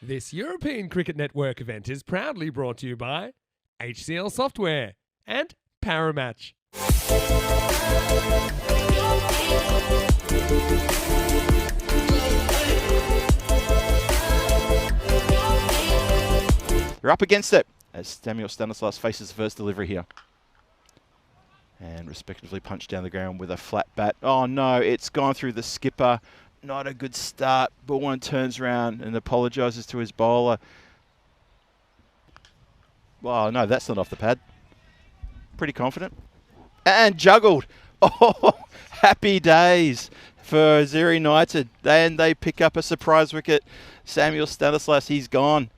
This European Cricket Network event is proudly brought to you by HCL Software and Paramatch. You're up against it as Samuel Stanislas faces the first delivery here. And respectively punched down the ground with a flat bat. Oh no, it's gone through the skipper. Not a good start. Ball one turns around and apologises to his bowler. Well, no, that's not off the pad. Pretty confident. And juggled. Oh, happy days for Ziri United. Then they pick up a surprise wicket. Samuel Stanislas, he's gone.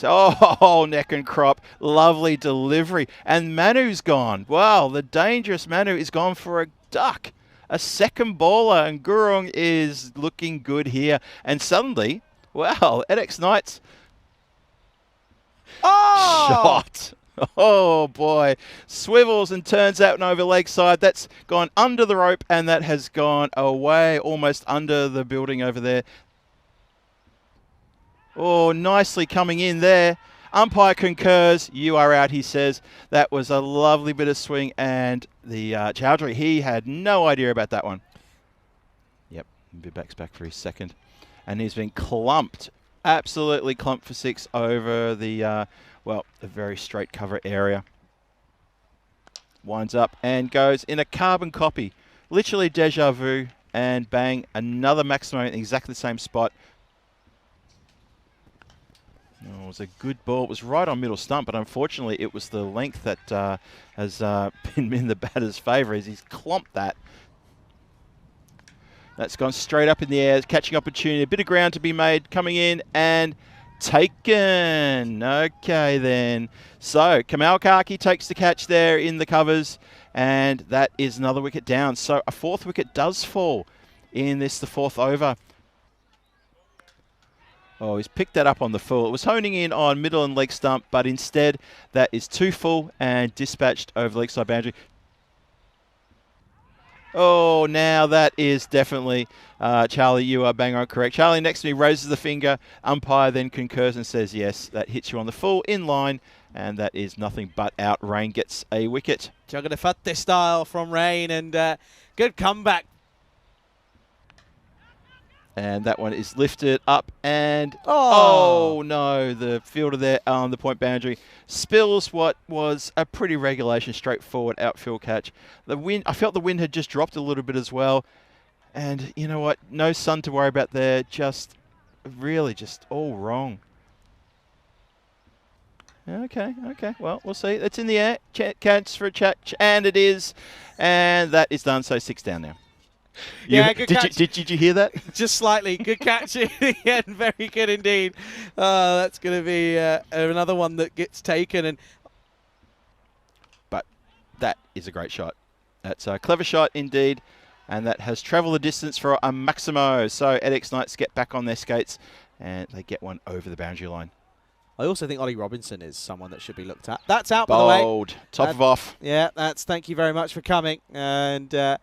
Oh, neck and crop. Lovely delivery. And Manu's gone. Wow, the dangerous Manu is gone for a duck. A second bowler, and Gurung is looking good here. And suddenly, wow, EDK Knights. Shot. Oh, boy. Swivels and turns out and over leg side. That's gone under the rope, and that has gone away, almost under the building over there. Oh, nicely coming in there. Umpire concurs. You are out, he says. That was a lovely bit of swing. And the Chowdhury, he had no idea about that one. Yep, Bibak's back for his second. And he's been clumped, absolutely clumped for six over the, well, a very straight cover area. Winds up and goes in a carbon copy. Literally deja vu. And bang, another maximum in exactly the same spot. Oh, it was a good ball. It was right on middle stump, but unfortunately it was the length that has been in the batter's favour as he's clomped that. That's gone straight up in the air, catching opportunity. A bit of ground to be made, coming in and taken. Okay then. So Kamal Kaki takes the catch there in the covers, and that is another wicket down. So a fourth wicket does fall in this, the fourth over. Oh, he's picked that up on the full. It was honing in on middle and leg stump, but instead that is too full and dispatched over the leg side boundary. Oh, now that is definitely, Charlie, you are bang on correct. Charlie next to me raises the finger. Umpire then concurs and says, yes, that hits you on the full in line, and that is nothing but out. Rain gets a wicket. Jagadifatte style from Rain, and good comeback. And that one is lifted up and, oh no, the fielder there on the point boundary spills what was a pretty regulation, straightforward outfield catch. The wind, I felt the wind had just dropped a little bit as well. And you know what, no sun to worry about there, just really just all wrong. Okay, well, we'll see. It's in the air, catch for a chat, and it is. And that is done, so 6 down now. Yeah, good catch. Did you hear that? Just slightly. Good catch in the end. Very good indeed. That's going to be another one that gets taken. But that is a great shot. That's a clever shot indeed. And that has travelled the distance for a Maximo. So EDK Knights get back on their skates and they get one over the boundary line. I also think Ollie Robinson is someone that should be looked at. That's out, by the way. Bold. Top of off. Yeah, thank you very much for coming. And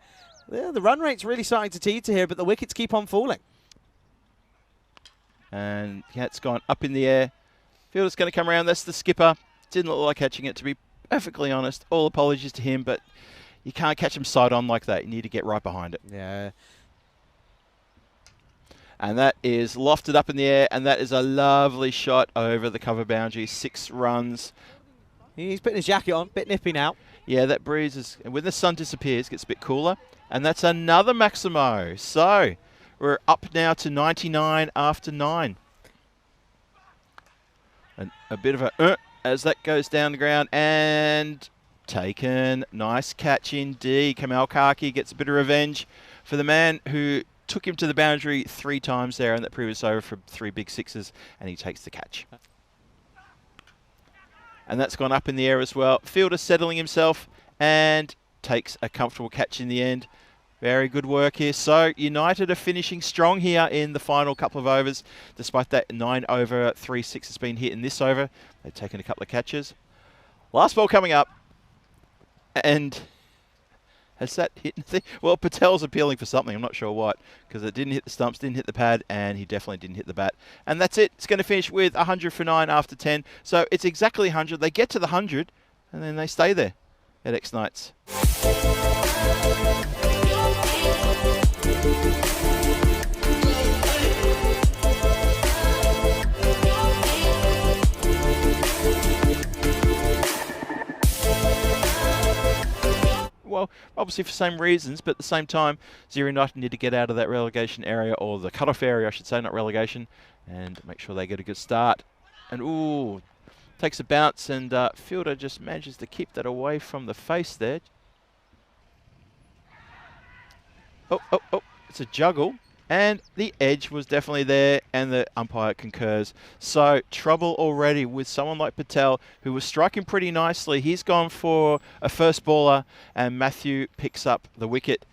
yeah, the run rate's really starting to teeter here, but the wickets keep on falling. And yeah, it's gone up in the air. Fielder's going to come around. That's the skipper. Didn't look like catching it, to be perfectly honest. All apologies to him, but you can't catch him side on like that. You need to get right behind it. Yeah. And that is lofted up in the air, and that is a lovely shot over the cover boundary. 6 runs. He's putting his jacket on. Bit nippy now. Yeah, that breeze is, when the sun disappears, it gets a bit cooler. And that's another Maximo. So we're up now to 99 after 9. And a bit of a as that goes down the ground and taken. Nice catch indeed. Kamal Kaki gets a bit of revenge for the man who took him to the boundary 3 times there in that previous over for 3 big sixes, and he takes the catch. And that's gone up in the air as well. Fielder settling himself and takes a comfortable catch in the end. Very good work here. So United are finishing strong here in the final couple of overs. Despite that 9 over 3 6 has been hit in this over. They've taken a couple of catches. Last ball coming up. And Has that hit anything? Well, Patel's appealing for something. I'm not sure what, because it didn't hit the stumps, didn't hit the pad, and he definitely didn't hit the bat. And that's it. It's going to finish with 100 for 9 after 10. So it's exactly 100. They get to the 100, and then they stay there at X Knights. Well, obviously for same reasons, but at the same time, Zero United need to get out of that relegation area, or the cut-off area, I should say, not relegation, and make sure they get a good start. And ooh, takes a bounce, and fielder just manages to keep that away from the face there. Oh, it's a juggle. And the edge was definitely there, and the umpire concurs. So trouble already with someone like Patel, who was striking pretty nicely. He's gone for a first baller, and Matthew picks up the wicket.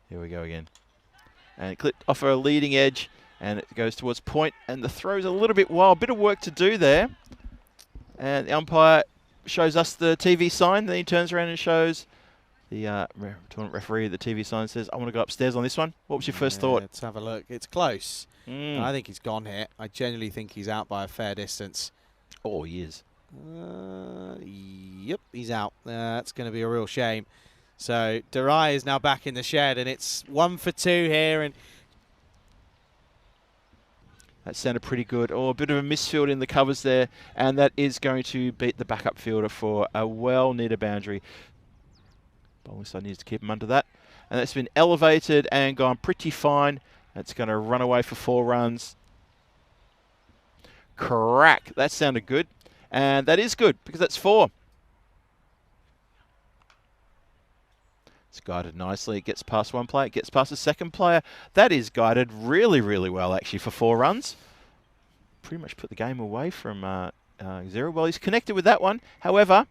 Here we go again. And it clipped off a leading edge, and it goes towards point, and the throw's a little bit wild. Bit of work to do there. And the umpire shows us the TV sign, then he turns around and shows the tournament referee, the TV sign, says, I want to go upstairs on this one. What was your first thought? Let's have a look. It's close. I think he's gone here. I genuinely think he's out by a fair distance. Oh, he is. Yep, he's out. That's going to be a real shame. So Durai is now back in the shed, and it's 1 for 2 here. And that sounded pretty good. Oh, a bit of a misfield in the covers there, and that is going to beat the backup fielder for a well-needed boundary. Bowling side needs to keep him under that. And that's been elevated and gone pretty fine. That's going to run away for 4 runs. Crack. That sounded good. And that is good, because that's 4. It's guided nicely. It gets past one player. It gets past the second player. That is guided really, really well, actually, for 4 runs. Pretty much put the game away from Zero. Well, he's connected with that one. However,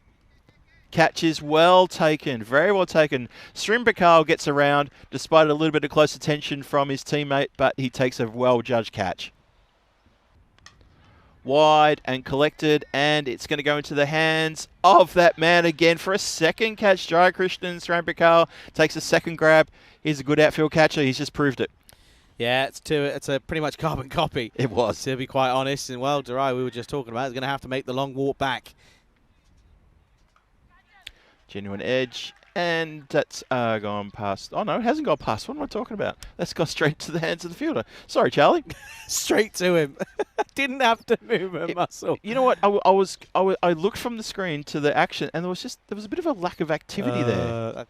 catch is well taken, very well taken. Srimbakal gets around, despite a little bit of close attention from his teammate, but he takes a well-judged catch. Wide and collected, and it's going to go into the hands of that man again for a second catch. Jai Krishnan Srimbakal takes a second grab. He's a good outfield catcher. He's just proved it. yeah, it's a pretty much carbon copy. It was. To be quite honest. And well, Durai, we were just talking about, is going to have to make the long walk back. Genuine edge, and that's gone past. Oh no, it hasn't gone past. What am I talking about? That's gone straight to the hands of the fielder. Sorry, Charlie. Straight to him. Didn't have to move a muscle. You know what? I looked from the screen to the action, and there was a bit of a lack of activity there.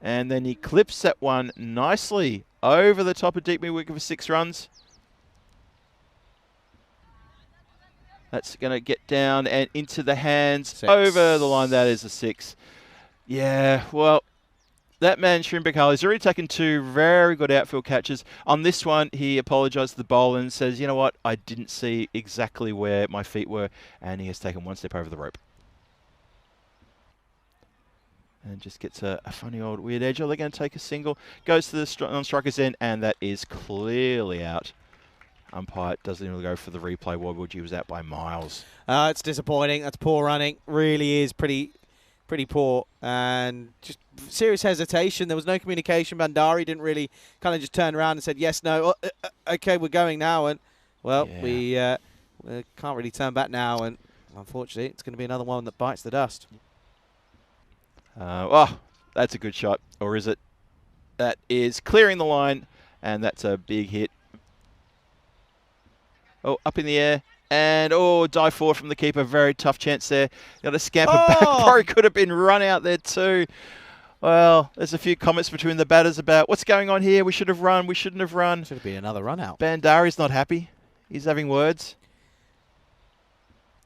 And then he clips that one nicely over the top of deep mid wicket for 6 runs. That's going to get down and into the hands. 6. Over the line. That is a 6. Yeah, well, that man, Srimbakal, has already taken 2 very good outfield catches. On this one, he apologised to the bowler and says, you know what, I didn't see exactly where my feet were, and he has taken 1 step over the rope. And just gets a funny old weird edge. Oh, they're going to take a single. Goes to the non-striker's end, and that is clearly out. Umpire doesn't even go for the replay. Wogwood, was out by miles. It's disappointing. That's poor running. Really is pretty poor. And just serious hesitation. There was no communication. Bandari didn't really kind of just turn around and said, yes, no, okay, we're going now. And, well, yeah. we can't really turn back now. And unfortunately, it's going to be another one that bites the dust. Oh, that's a good shot. Or is it? That is clearing the line, and that's a big hit. Oh, up in the air. And, dive forward from the keeper. Very tough chance there. Got to scamper back. Probably could have been run out there too. Well, there's a few comments between the batters about what's going on here. We should have run. We shouldn't have run. Should have been another run out. Bandari's not happy. He's having words.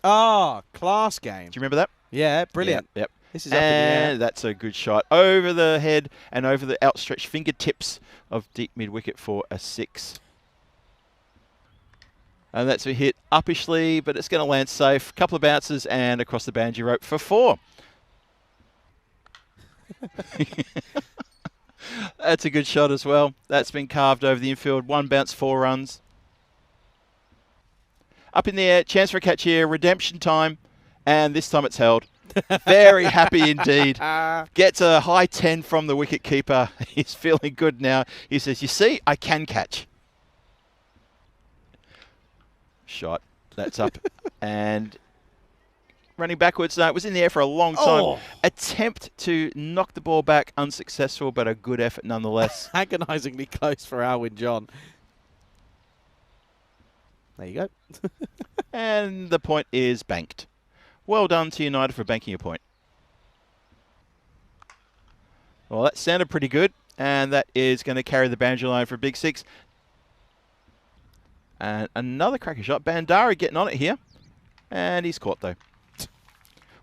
Class game. Do you remember that? Yeah, brilliant. Yep. This is up in the air. That's a good shot. Over the head and over the outstretched fingertips of deep mid-wicket for a 6. And that's a hit uppishly, but it's going to land safe. Couple of bounces and across the boundary rope for 4. That's a good shot as well. That's been carved over the infield. 1 bounce, 4 runs. Up in the air, chance for a catch here. Redemption time. And this time it's held. Very happy indeed. Gets a high 10 from the wicket keeper. He's feeling good now. He says, you see, I can catch. Shot. That's up. And running backwards. No, it was in the air for a long time. Oh. Attempt to knock the ball back. Unsuccessful, but a good effort nonetheless. Agonisingly close for Alwyn John. There you go. And the point is banked. Well done to United for banking a point. Well, that sounded pretty good. And that is going to carry the boundary line for a big 6. And another cracker shot. Bandari getting on it here. And he's caught, though.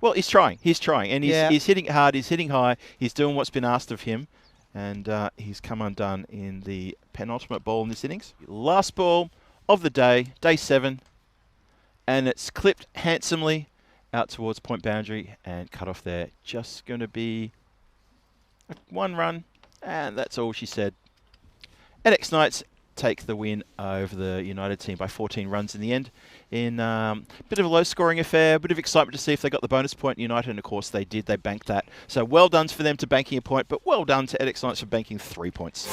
Well, he's trying. He's trying. And he's hitting it hard. He's hitting high. He's doing what's been asked of him. And he's come undone in the penultimate ball in this innings. Last ball of the day, day 7. And it's clipped handsomely out towards point boundary and cut off there. Just going to be 1 run. And that's all she said. EDK Knights take the win over the United team by 14 runs in the end. In a bit of a low-scoring affair, a bit of excitement to see if they got the bonus point. United, and of course they did. They banked that. So well done for them to banking a point, but well done to EDK Knights for banking 3 points.